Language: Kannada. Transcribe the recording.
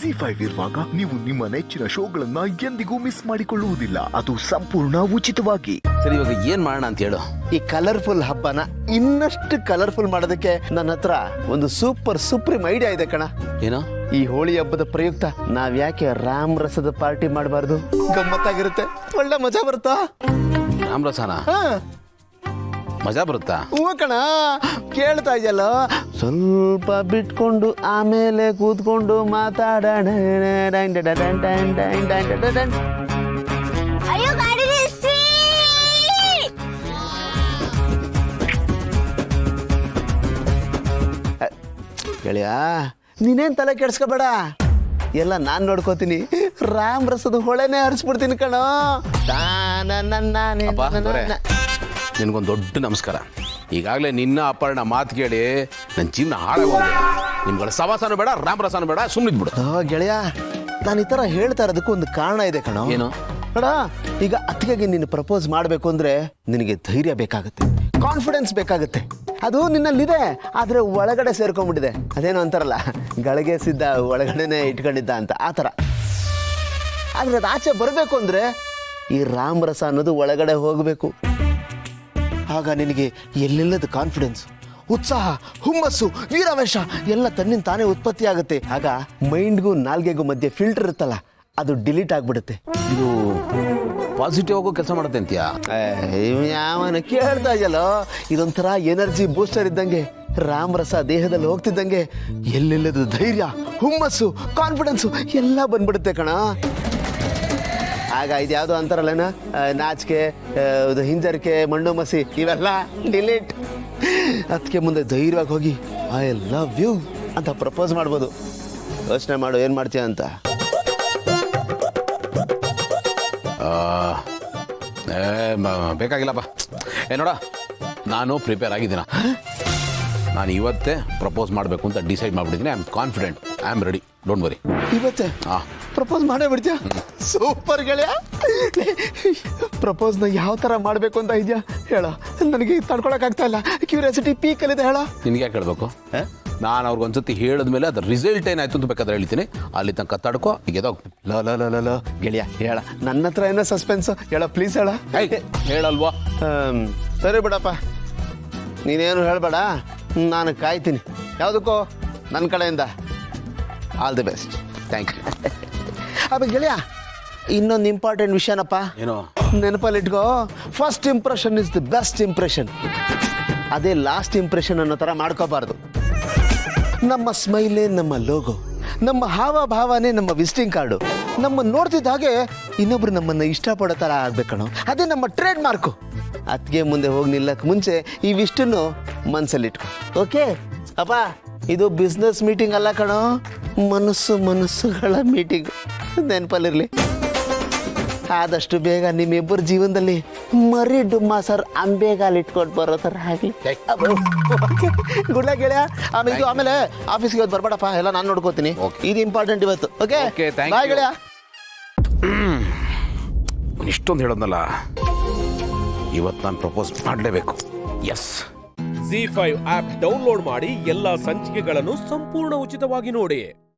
ZEE5 ಇರುವಾಗ ನೀವು ನಿಮ್ಮ ನೆಚ್ಚಿನ ಶೋಗಳನ್ನ ಎಂದಿಗೂ ಮಿಸ್ ಮಾಡಿಕೊಳ್ಳುವುದಿಲ್ಲ. ಅದು ಸಂಪೂರ್ಣ ಉಚಿತವಾಗಿ. ಸರಿ, ಇವಾಗ ಏನ್ ಮಾಡೋಣ ಅಂತ ಹೇಳು. ಈ ಕಲರ್ಫುಲ್ ಹಬ್ಬನ ಇನ್ನಷ್ಟು ಕಲರ್ಫುಲ್ ಮಾಡೋದಕ್ಕೆ ನನ್ನ ಹತ್ರ ಒಂದು ಸುಪ್ರೀಂ ಐಡಿಯಾ ಇದೆ ಕಣ. ಏನೋ? ಈ ಹೋಳಿ ಹಬ್ಬದ ಪ್ರಯುಕ್ತ ನಾವ್ ಯಾಕೆ ರಾಮ್ ರಸದ ಪಾರ್ಟಿ ಮಾಡಬಾರ್ದು? ಗಮ್ಮತ್ತಾಗಿರುತ್ತೆ, ಒಳ್ಳೆ ಮಜಾ ಬರುತ್ತಾ? ರಾಮರಸನ ಮಜಾ ಬರುತ್ತಾ? ಹೂ ಕಣ, ಕೇಳ್ತಾ ಇದೆಯಲ್ಲ. ಸ್ವಲ್ಪ ಬಿಟ್ಕೊಂಡು ಆಮೇಲೆ ಕೂತ್ಕೊಂಡು ಮಾತಾಡೋಣ. ಗೆಳೆಯ, ನೀನೇನ್ ತಲೆ ಕೆಡ್ಸ್ಕೊಬೇಡ, ಎಲ್ಲ ನಾನ್ ನೋಡ್ಕೋತೀನಿ. ರಾಮ್ ರಸದ ಹೊಳೆನೆ ಹರಿಸ್ಬಿಡ್ತೀನಿ ಕಣೋ. ನಿನ್ಗೊಂದು ದೊಡ್ಡ ನಮಸ್ಕಾರ. ಈಗಾಗಲೇ ನಿನ್ನ ಅಪರ್ಣ ಮಾತು ಕೇಳಿ ನನ್ನ ಜೀವನ ಹಾಳಾಗೋಗಿದೆ. ನಿಮ್ಗಳ ಸವಾಸನೂ ಬೇಡ, ರಾಮರಸನೂ ಬೇಡ, ಸುಮ್ಮನಿದ್ಬಿಡು. ಗೆಳೆಯ, ನಾನು ಈ ತರ ಹೇಳ್ತಾ ಇರೋದಕ್ಕೂ ಒಂದು ಕಾರಣ ಇದೆ ಕಣೋ. ಏನು? ನೋಡ, ಈಗ ಅತ್ತಿಗೆಗೆ ನೀನು ಪ್ರಪೋಸ್ ಮಾಡಬೇಕು ಅಂದ್ರೆ ನಿನಗೆ ಧೈರ್ಯ ಬೇಕಾಗುತ್ತೆ, ಕಾನ್ಫಿಡೆನ್ಸ್ ಬೇಕಾಗುತ್ತೆ. ಅದು ನಿನ್ನಲ್ಲಿದೆ, ಆದ್ರೆ ಒಳಗಡೆ ಸೇರ್ಕೊಂಡ್ಬಿಟ್ಟಿದೆ. ಅದೇನು ಅಂತಾರಲ್ಲ, ಗಳಿಗೆ ಸಿದ್ದ ಒಳಗಡೆನೆ ಇಟ್ಕೊಂಡಿದ್ದ ಅಂತ, ಆ ಥರ. ಆದ್ರೆ ಅದು ಆಚೆ ಬರಬೇಕು ಅಂದ್ರೆ ಈ ರಾಮರಸ ಅನ್ನೋದು ಒಳಗಡೆ ಹೋಗಬೇಕು. ಆಗ ನಿನಗೆ ಎಲ್ಲೆಲ್ಲದ ಕಾನ್ಫಿಡೆನ್ಸ್, ಉತ್ಸಾಹ, ಹುಮ್ಮಸ್ಸು, ವೀರಾವೇಶ ಎಲ್ಲ ತನ್ನಿಂದ ತಾನೇ ಉತ್ಪತ್ತಿ ಆಗುತ್ತೆ. ಆಗ ಮೈಂಡ್ಗೂ ನಾಲ್ಗೆಗೂ ಮಧ್ಯೆ ಫಿಲ್ಟರ್ ಇರುತ್ತಲ್ಲ, ಅದು ಡಿಲೀಟ್ ಆಗ್ಬಿಡುತ್ತೆ. ಇದು ಪಾಸಿಟಿವ್ ಆಗೋ ಕೆಲಸ ಮಾಡುತ್ತೆ ಅಂತೀಯಾ? ಯಾವನ ಕೇಳ್ತಾ ಇದೆಯಲ್ಲೋ, ಇದೊಂಥರ ಎನರ್ಜಿ ಬೂಸ್ಟರ್ ಇದ್ದಂಗೆ. ರಾಮರಸ ದೇಹದಲ್ಲಿ ಹೋಗ್ತಿದ್ದಂಗೆ ಎಲ್ಲೆಲ್ಲದ ಧೈರ್ಯ, ಹುಮ್ಮಸ್ಸು, ಕಾನ್ಫಿಡೆನ್ಸು ಎಲ್ಲ ಬಂದ್ಬಿಡುತ್ತೆ ಕಣ. ಆಗ ಇದ್ಯಾವುದೋ ಅಂತಾರಲ್ಲನ, ನಾಚಿಕೆ, ಹಿಂಜರಿಕೆ, ಮಣ್ಣು ಮಸಿ ಇವೆಲ್ಲ ಡಿಲೀಟ್. ಅದಕ್ಕೆ ಮುಂದೆ ಧೈರ್ಯವಾಗಿ ಹೋಗಿ ಐ ಲವ್ ಯು ಅಂತ ಪ್ರಪೋಸ್ ಮಾಡ್ಬೋದು. ಯೋಚನೆ ಮಾಡು, ಏನು ಮಾಡ್ತೀಯ ಅಂತ. ಬೇಕಾಗಿಲ್ಲಪ್ಪ. ನೋಡ, ನಾನು ಪ್ರಿಪೇರ್ ಆಗಿದ್ದೀನ. ನಾನು ಇವತ್ತೇ ಪ್ರಪೋಸ್ ಮಾಡಬೇಕು ಅಂತ ಡಿಸೈಡ್ ಮಾಡಿಬಿಟ್ಟಿದ್ದೀನಿ. I am confident, I am ready, don't worry. ಇವತ್ತೇ ಪ್ರಪೋಸ್ ಮಾಡೇ ಬಿಡ್ತೀಯ? ಸೂಪರ್ ಗೆಳೆಯ. ಪ್ರಪೋಸ್ನ ಯಾವ ಥರ ಮಾಡಬೇಕು ಅಂತ ಇದೆಯಾ ಹೇಳ, ನನಗೆ ತಡ್ಕೊಳಕ್ಕಾಗ್ತಾ ಇಲ್ಲ. ಕ್ಯೂರಿಯಾಸಿಟಿ ಪೀಕಲ್ಲಿದೆ, ಹೇಳ. ನಿನಗೆ ಯಾಕೆ ಹೇಳಬೇಕು? ನಾನು ಅವ್ರಿಗೆ ಒಂದ್ಸತಿ ಹೇಳಿದ್ಮೇಲೆ ಅದ್ರ ರಿಸಲ್ಟ್ ಏನಾಯ್ತು ಅಂತ ಬೇಕಾದ್ರೆ ಹೇಳ್ತೀನಿ. ಅಲ್ಲಿ ತನಕ ತಡ್ಕೋ. ಈಗ ಲ ಗೆಳೆಯ ಹೇಳ, ನನ್ನ ಹತ್ರ ಏನೋ ಸಸ್ಪೆನ್ಸ್, ಹೇಳ ಪ್ಲೀಸ್, ಹೇಳ. ಹೇಳಲ್ವಾ? ಸರಿ ಬಿಡಪ್ಪ, ನೀನೇನು ಹೇಳಬೇಡ, ನಾನು ಕಾಯ್ತೀನಿ. ಯಾವುದಕ್ಕೋ ನನ್ನ ಕಡೆಯಿಂದ all the best. Thank you. ಅಪ್ಪ ಗೆಳೆಯ, ಇನ್ನೊಂದು ಇಂಪಾರ್ಟೆಂಟ್ ವಿಷಯನಪ್ಪ. ಏನೋ? ನೆನಪಲ್ಲಿಟ್ಕೋ, first impression is the best impression. ಅದೇ ಲಾಸ್ಟ್ ಇಂಪ್ರೆಷನ್ ಅನ್ನೋ ಥರ ಮಾಡ್ಕೋಬಾರ್ದು. ನಮ್ಮ ಸ್ಮೈಲೇ ನಮ್ಮ ಲೋಗೋ, ನಮ್ಮ ಹಾವಭಾವನೇ ನಮ್ಮ ವಿಸಿಟಿಂಗ್ ಕಾರ್ಡು. ನಮ್ಮ ನೋಡ್ತಿದ್ದ ಹಾಗೆ ಇನ್ನೊಬ್ರು ನಮ್ಮನ್ನು ಇಷ್ಟಪಡೋ ಥರ ಆಗ್ಬೇಕಣೋ, ಅದೇ ನಮ್ಮ ಟ್ರೇಡ್ ಮಾರ್ಕು. ಅದಕ್ಕೆ ಮುಂದೆ ಹೋಗಿ ನಿಲ್ಲಕ್ಕೆ ಮುಂಚೆ ಇವಿಷ್ಟನ್ನು ಮನಸ್ಸಲ್ಲಿಟ್ಕೊ. ಓಕೆ ಅಪ್ಪ, ಇದು ಬಿಸ್ನೆಸ್ ಮೀಟಿಂಗ್ ಅಲ್ಲ ಕಣೋ, ಮನಸ್ಸುಗಳ ಮೀಟಿಂಗ್. ನೆನಪಲ್ಲಿರಲಿ. ಆದಷ್ಟು ಬೇಗ ನಿಮ್ಮಿಬ್ಬರ ಜೀವನದಲ್ಲಿ ಮರಿ ಡುಮ್ಮ ಸರ್ ಅಂಬೆಗಾಲ್ ಇಟ್ಕೊಂಡು ಬರೋ ಥರ ಆಗಲಿ. ಗುಡ್ ಲಕ್ ಗೆಳೆಯ. ಆಮೇಲೆ ಆಫೀಸ್ಗೆ ಇವತ್ತು ಬರ್ಬೇಡಪ್ಪ, ಎಲ್ಲ ನಾನು ನೋಡ್ಕೋತೀನಿ. ಇದು ಇಂಪಾರ್ಟೆಂಟ್ ಇವತ್ತು. ಓಕೆ, ಬಾಯ್ ಗೆಳೆಯ. ಇಷ್ಟೊಂದು ಹೇಳೋದ್ನಲ್ಲ, ಇವತ್ತು ನಾನು ಪ್ರಪೋಸ್ ಮಾಡಲೇಬೇಕು. ಎಸ್. ZEE5 ಆಪ್ ಡೌನ್ಲೋಡ್ ಮಾಡಿ ಎಲ್ಲಾ ಸಂಚಿಕೆಗಳನ್ನು ಸಂಪೂರ್ಣ ಉಚಿತವಾಗಿ ನೋಡಿ.